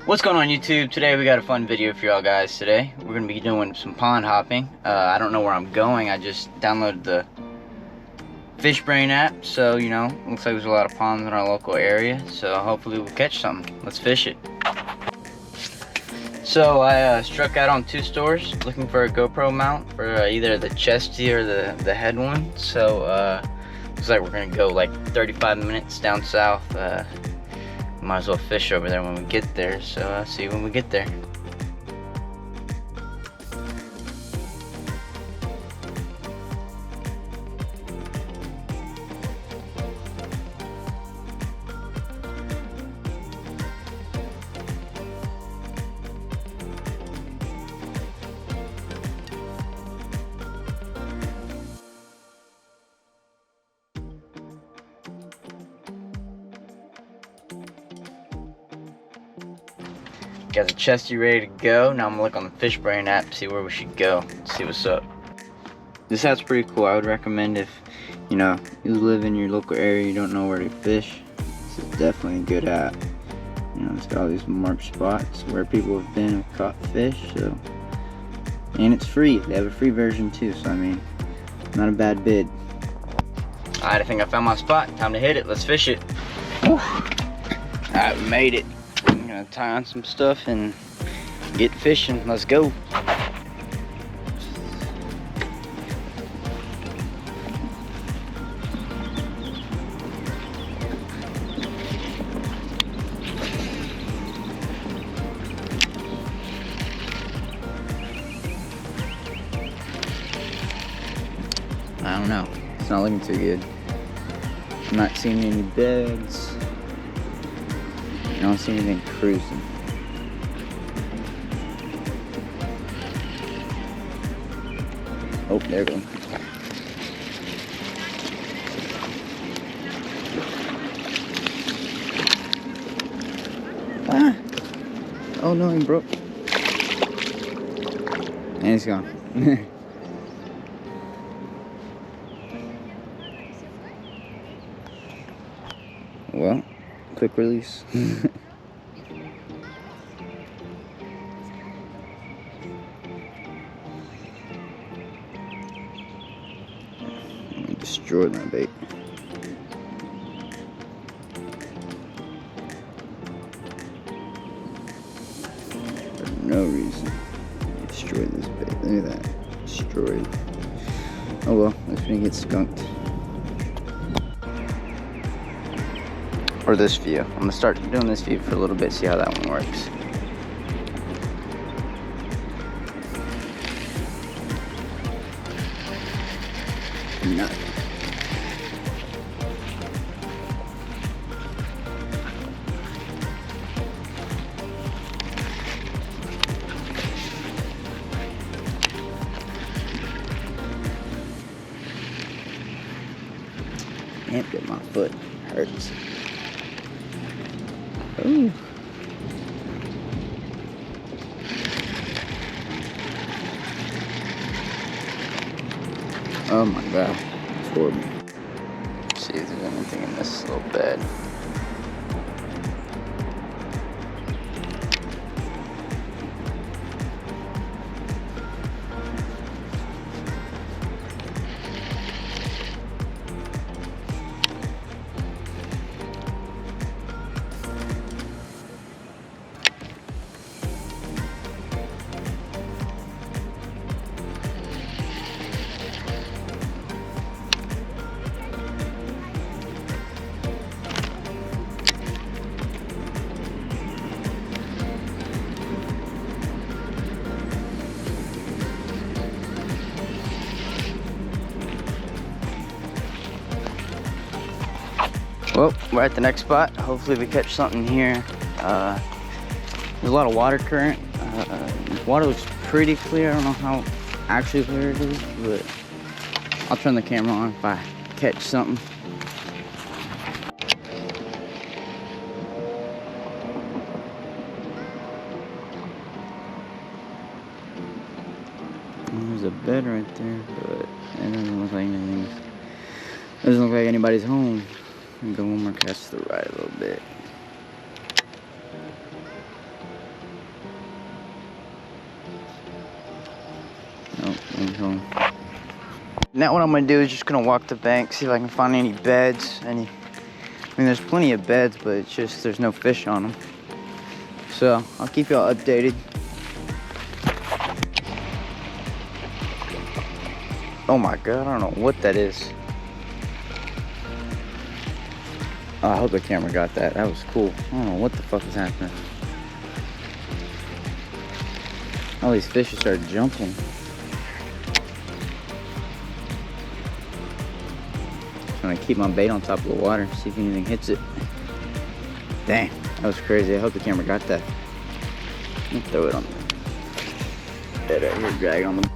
What's going on YouTube? Today we got a fun video for y'all guys. Today we're gonna be doing some pond hopping. I don't know where I'm going. I just downloaded the Fishbrain app, so you know, looks like there's a lot of ponds in our local area. So hopefully we'll catch something. Let's fish it. So I struck out on 2 stores looking for a GoPro mount for either the chesty or the head one. So looks like we're gonna go like 35 minutes down south. Might as well fish over there when we get there, so see you when we get there. Got the chesty ready to go. Now I'm gonna look on the Fishbrain app to see where we should go. See what's up. This app's pretty cool. I would recommend if you live in your local area, you don't know where to fish. This is definitely a good app. It's got all these marked spots where people have been and caught fish. So, and it's free. They have a free version too. So I mean, not a bad bid. Alright, I think I found my spot. Time to hit it. Let's fish it. Alright, we made it. Gonna tie on some stuff and get fishing. Let's go. I don't know. It's not looking too good. I'm not seeing any beds. I don't see anything cruising. Oh, there we go. Ah! Oh no, he broke. And he's gone. Well, quick release. Destroyed my bait. For no reason. Destroyed this bait. Look at that. Destroyed. Oh well, it's gonna get skunked. Or this view. I'm gonna start doing this view for a little bit, see how that one works. No. Can't get my foot. Hurts. Ooh. Oh my god, it's horrible. Let's see if there's anything in this little bed. Well, we're at the next spot. Hopefully we catch something here. There's a lot of water current. The water looks pretty clear. I don't know how actually clear it is, but I'll turn the camera on if I catch something. There's a bed right there, but it doesn't look like anything. Doesn't look like anybody's home. I'm gonna go one more cast to the right a little bit. Oh, he's home. Now what I'm gonna do is just gonna walk the bank, see if I can find any beds. I mean, there's plenty of beds, but it's just there's no fish on them. So I'll keep y'all updated. Oh my God, I don't know what that is. Oh, I hope the camera got that. That was cool. I don't know what the fuck is happening. All these fish just started jumping. Trying to keep my bait on top of the water, see if anything hits it. Dang, that was crazy. I hope the camera got that. Let me throw it on there. Right here, drag it on the.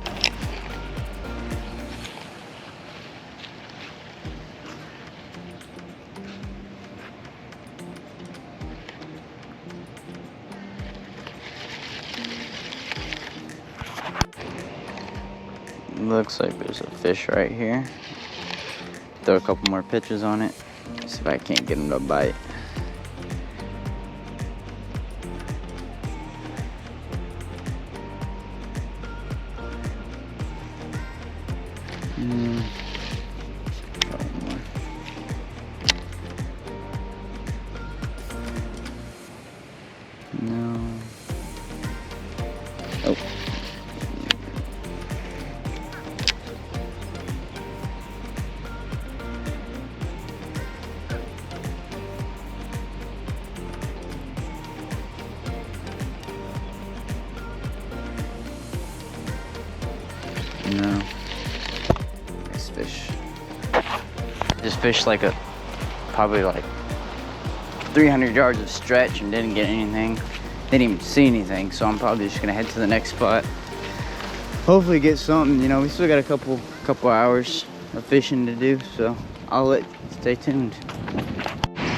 Looks like there's a fish right here. Throw a couple more pitches on it. See if I can't get him to bite. No. Oh. No. Nice fish. Just fished like probably like 300 yards of stretch and didn't get anything. Didn't even see anything, so I'm probably just gonna head to the next spot. Hopefully get something, you know, we still got a couple hours of fishing to do, so stay tuned.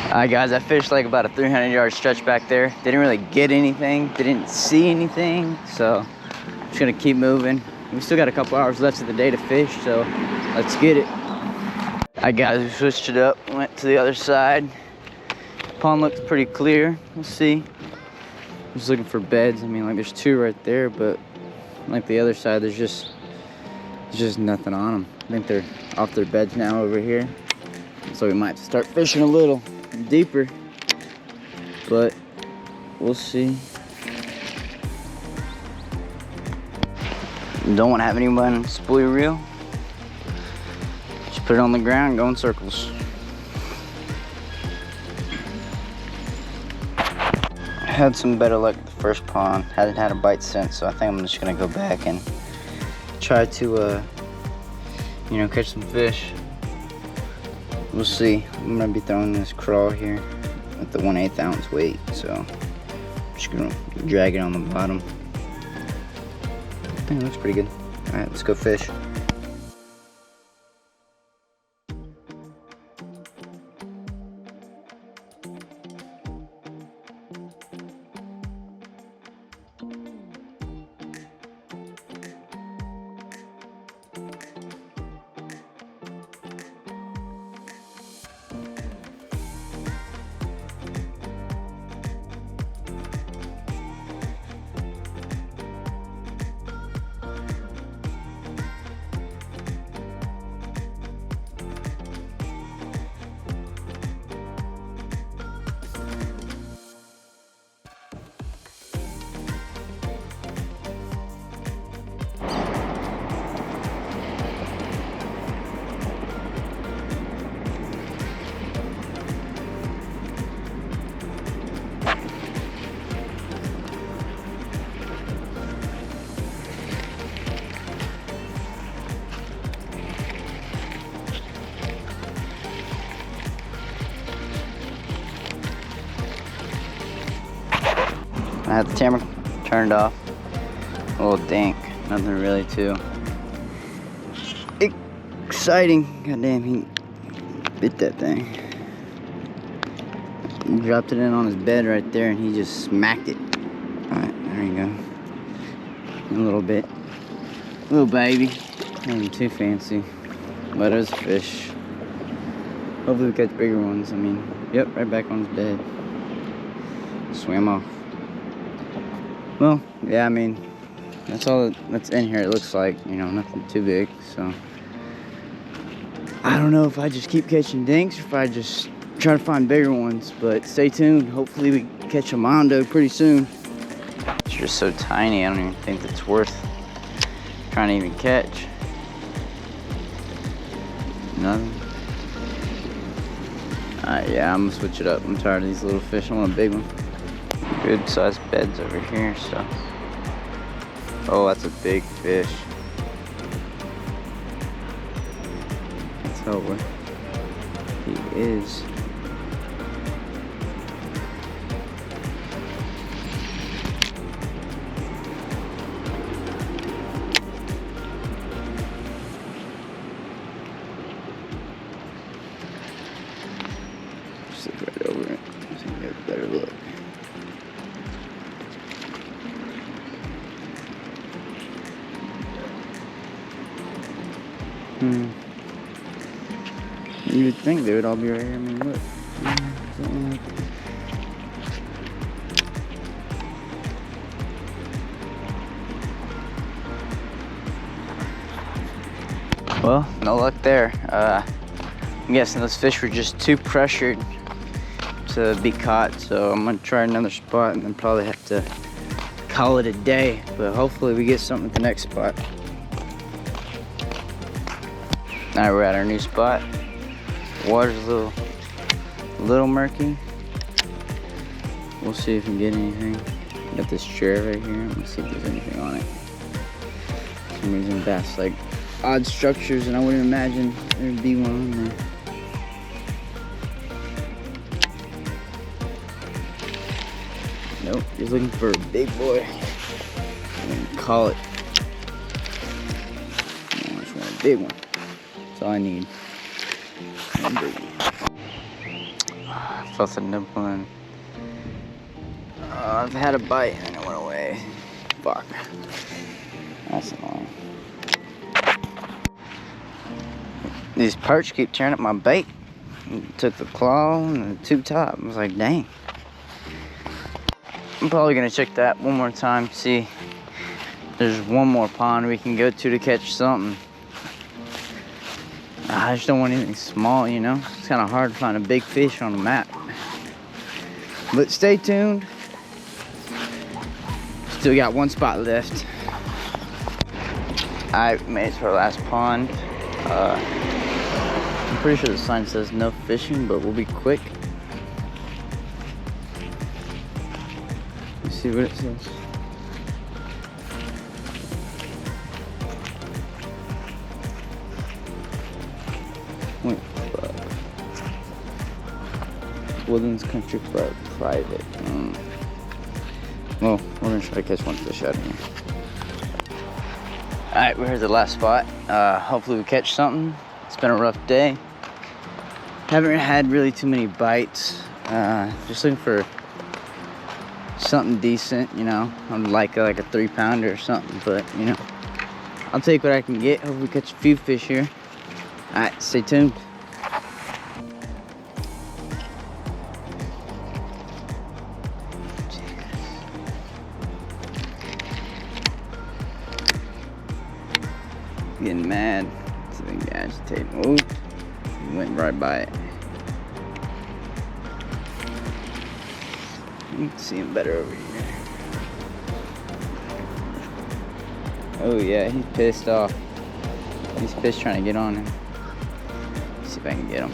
Alright guys, I fished like about a 300-yard stretch back there. Didn't really get anything, didn't see anything, so I'm just gonna keep moving. We still got a couple hours left of the day to fish, so let's get it. Alright guys, we switched it up, went to the other side. Pond looks pretty clear, we'll see. Just looking for beds. I mean, like there's two right there, but like the other side, there's just nothing on them. I think they're off their beds now over here. So we might start fishing a little deeper, but we'll see. Don't want to have anyone spool your reel. Just put it on the ground and go in circles. Had some better luck at the first pond. Hadn't had a bite since, so I think I'm just gonna go back and try to you know, catch some fish. We'll see. I'm gonna be throwing this crawl here at the 1/8 ounce weight, so I'm just gonna drag it on the bottom. I think it looks pretty good. All right, let's go fish. I had the camera turned off. A little dank, nothing really too exciting. God damn, he bit that thing. He dropped it in on his bed right there and he just smacked it. Alright, there you go. A little bit. Little baby. Nothing too fancy. But it was a fish. Hopefully we catch bigger ones. I mean, yep, right back on his bed. Swam off. Well, yeah, I mean, That's all that's in here, it looks like. You know, nothing too big, so. I don't know if I just keep catching dinks or if I just try to find bigger ones, but stay tuned. Hopefully we catch a mondo pretty soon. It's just so tiny, I don't even think that's worth trying to even catch. Nothing. Alright, yeah, I'm gonna switch it up. I'm tired of these little fish. I want a big one. Good sized beds over here, so. Oh, that's a big fish. Let's tell where he is. Just look right over it. So you get a better look. You would think they would all be right here. I mean, look. Well, no luck there. I'm guessing those fish were just too pressured to be caught, so I'm gonna try another spot and then probably have to call it a day. But hopefully we get something at the next spot. Now we're at our new spot. Water's a little murky. We'll see if we can get anything. Got this chair right here. Let me see if there's anything on it. For some reason, bass like odd structures, and I wouldn't imagine there'd be one on there. Nope, just looking for a big boy. And call it. I just want a big one. That's all I need. I felt a nipple in. I've had a bite and it went away. Fuck. That's annoying. These perch keep tearing up my bait. Took the claw and the tube top. I was like, dang. I'm probably gonna check that one more time, see if there's one more pond we can go to catch something. I just don't want anything small, you know? It's kind of hard to find a big fish on the map. But stay tuned. Still got one spot left. I made it to our last pond. I'm pretty sure the sign says no fishing, but we'll be quick. Let's see what it says. Woodlands Country Club, private. Well, we're gonna try to catch one fish out of here. Alright, we're here at the last spot. Hopefully we catch something. It's been a rough day. Haven't had really too many bites. Just looking for something decent, you know. I'd like a 3-pounder or something, but you know, I'll take what I can get. Hope we catch a few fish here. Alright, stay tuned. Getting mad. It's been agitating. Oh, he went right by it. You can see him better over here. Oh yeah, he's pissed off. He's pissed trying to get on him. Let's see if I can get him.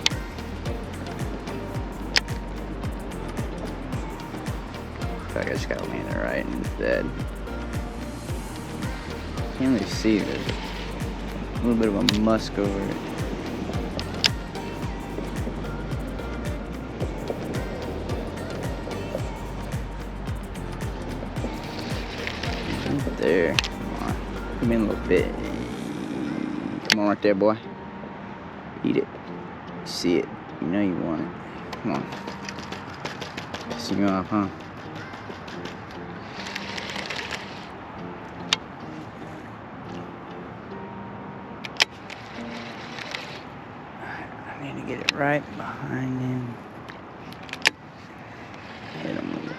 I feel like I just gotta land it right and it's dead. Can't really see. There's a little bit of a musk over it. Right there. Come on. Come in a little bit. Come on right there, boy. Eat it. You see it. You know you want it. Come on. Pissing you off, huh? I need to get it right behind him. Hit him with it.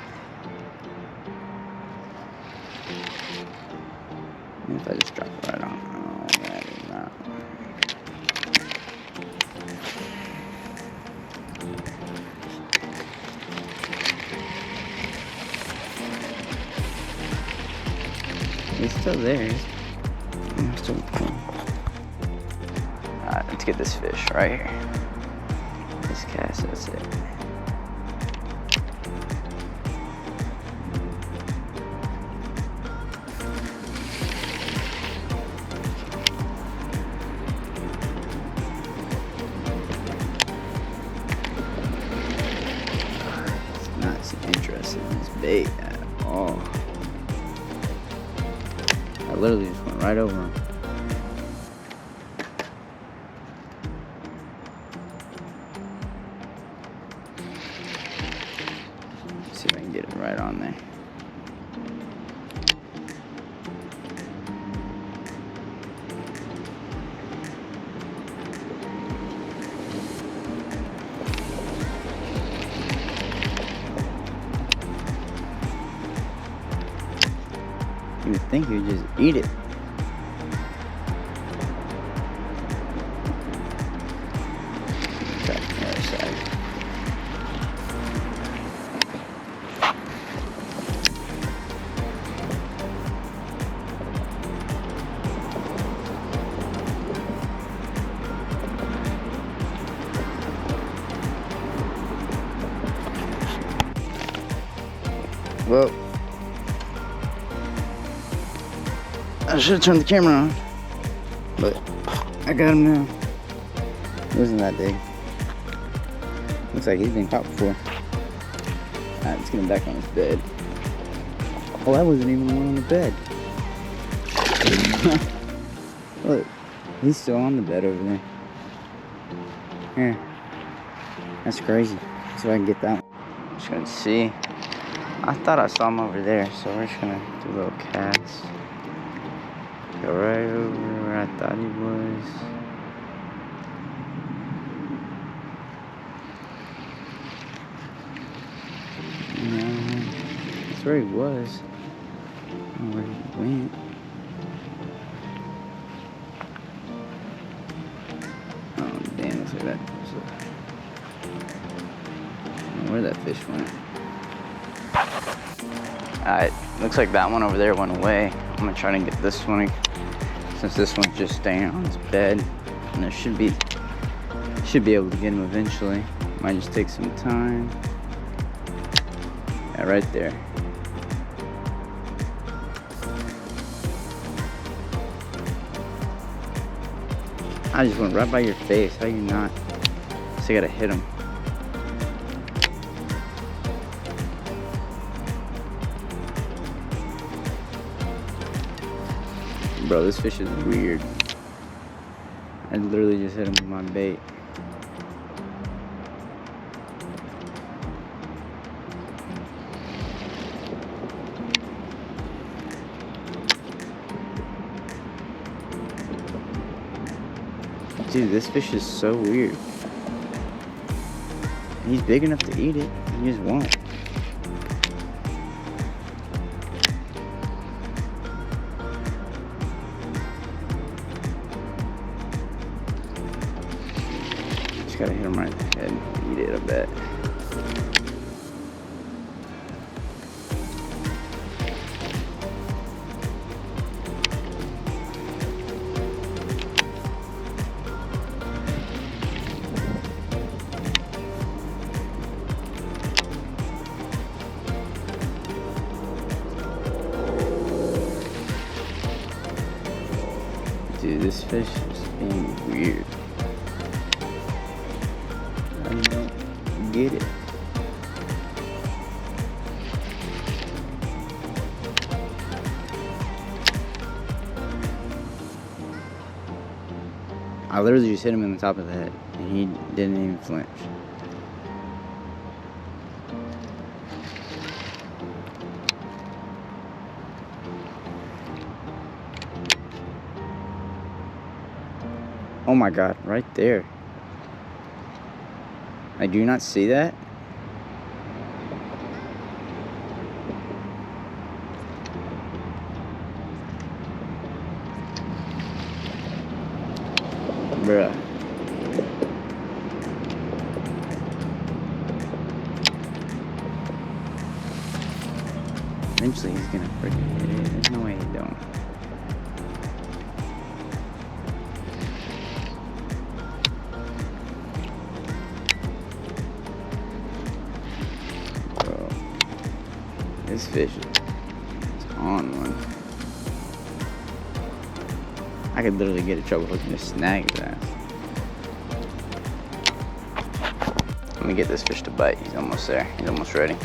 If I just drop it right on. Oh, that is not. It's still there. It's still cool. Alright, let's get this fish right here. This cast, that's it. Interested in this bait at all. I literally just went right over him. Let's see if I can get it right on there. You would think you would just eat it. Try the other side. Well, I should have turned the camera on, but I got him now. It wasn't that big. Looks like he's been caught before. Alright, let's get him back on his bed. Oh, that wasn't even the one on the bed. Look, he's still on the bed over there. Here. That's crazy. So I can get that one. Just gonna see. I thought I saw him over there, so we're just gonna do a little cast. Go right over where I thought he was. No, that's where he was. I don't know where he went. Oh damn, look at that. I don't know where that fish went. Alright, looks like that one over there went away. I'm gonna try to get this one, since this one's just staying on his bed, and there should be able to get him eventually. Might just take some time. Yeah, right there. I just went right by your face. How you not? So you gotta hit him. Bro, this fish is weird. I literally just hit him with my bait. Dude, this fish is so weird. He's big enough to eat it, he just won't. Gotta hit him right in the head and eat it, I bet. Dude, this fish is being weird. I don't get it. I literally just hit him in the top of the head, and he didn't even flinch. Oh my God, right there. I do not see that. Bruh. Eventually he's gonna freaking hit it. There's no way he don't. Bro, this fish is on one. I could literally get in trouble hooking this snag his ass. Let me get this fish to bite. He's almost there. He's almost ready.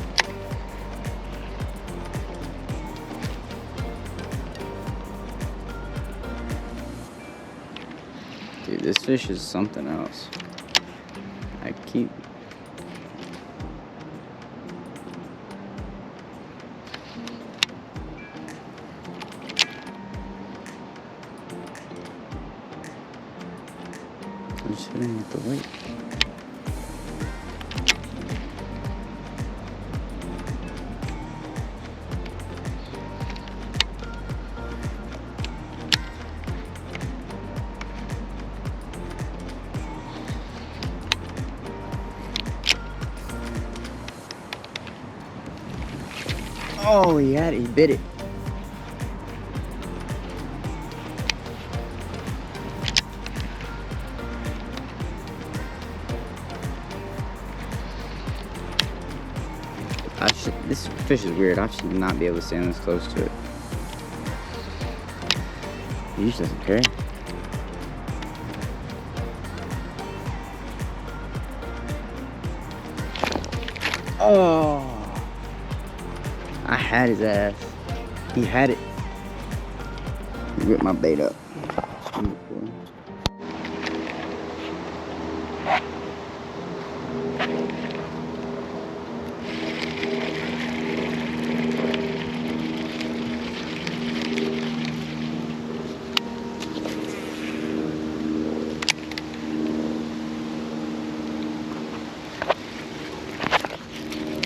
Dude, this fish is something else. I keep... I'm just hitting with the weight. Oh, he had it. He bit it. This fish is weird. I should not be able to stand this close to it. He just doesn't care. Oh, I had his ass. He had it. He ripped my bait up.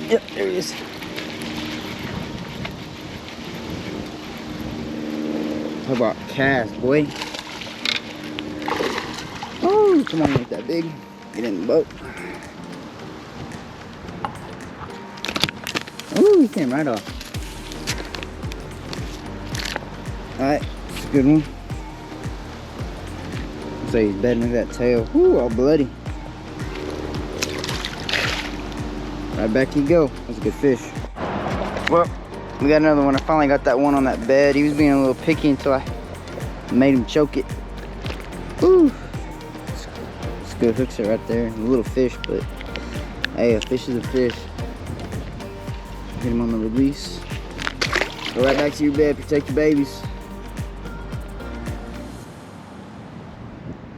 Yep, there he is. How about cast, boy? Oh, come on, get that big. Get in the boat. Oh, he came right off. Alright, it's a good one. Looks like he's bedding with that tail. Ooh, all bloody. Right back you go. That's a good fish. Well, we got another one. I finally got that one on that bed. He was being a little picky until I made him choke it. Woo! It's a good hook set right there. A little fish, but hey, a fish is a fish. Get him on the release. Go right back to your bed. Protect your babies.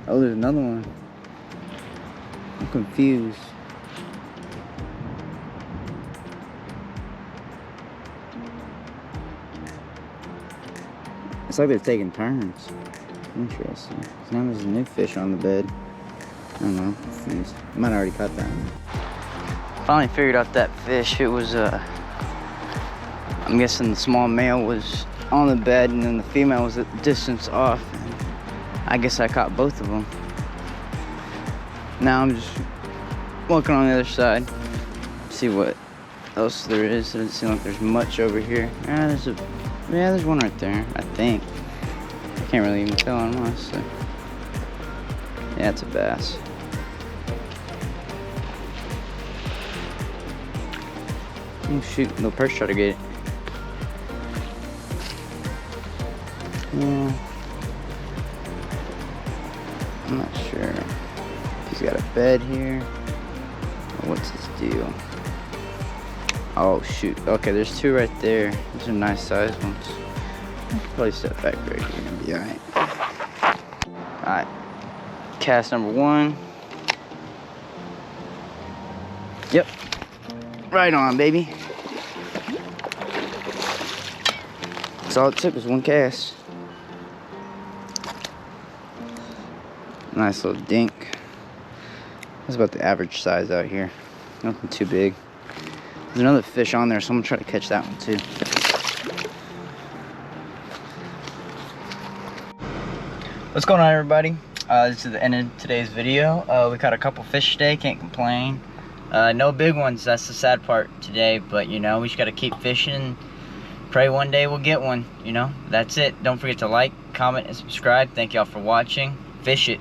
Oh, there's another one. I'm confused. It's like they're taking turns. Interesting. So now there's a new fish on the bed. I don't know. I might have already caught that one. Finally figured out that fish. It was, I'm guessing the small male was on the bed and then the female was at the distance off. And I guess I caught both of them. Now I'm just walking on the other side. See what else there is. It doesn't seem like there's much over here. Yeah, there's one right there, I think. I can't really even tell, honestly. Yeah, it's a bass. Oh shoot, the perch try to get it. Yeah. I'm not sure if he's got a bed here or what's his deal. Oh shoot, okay, there's two right there. Those are nice sized ones. I'll probably step back right here and be alright. Alright, cast number one. Yep, right on, baby. That's all it took was one cast. Nice little dink. That's about the average size out here. Nothing too big. There's another fish on there, so I'm gonna try to catch that one too. What's going on, everybody? This is the end of today's video. We caught a couple fish today, can't complain. No big ones, that's the sad part today, but you know, we just gotta keep fishing. Pray one day we'll get one, you know. That's it. Don't forget to like, comment, and subscribe. Thank y'all for watching. Fish it.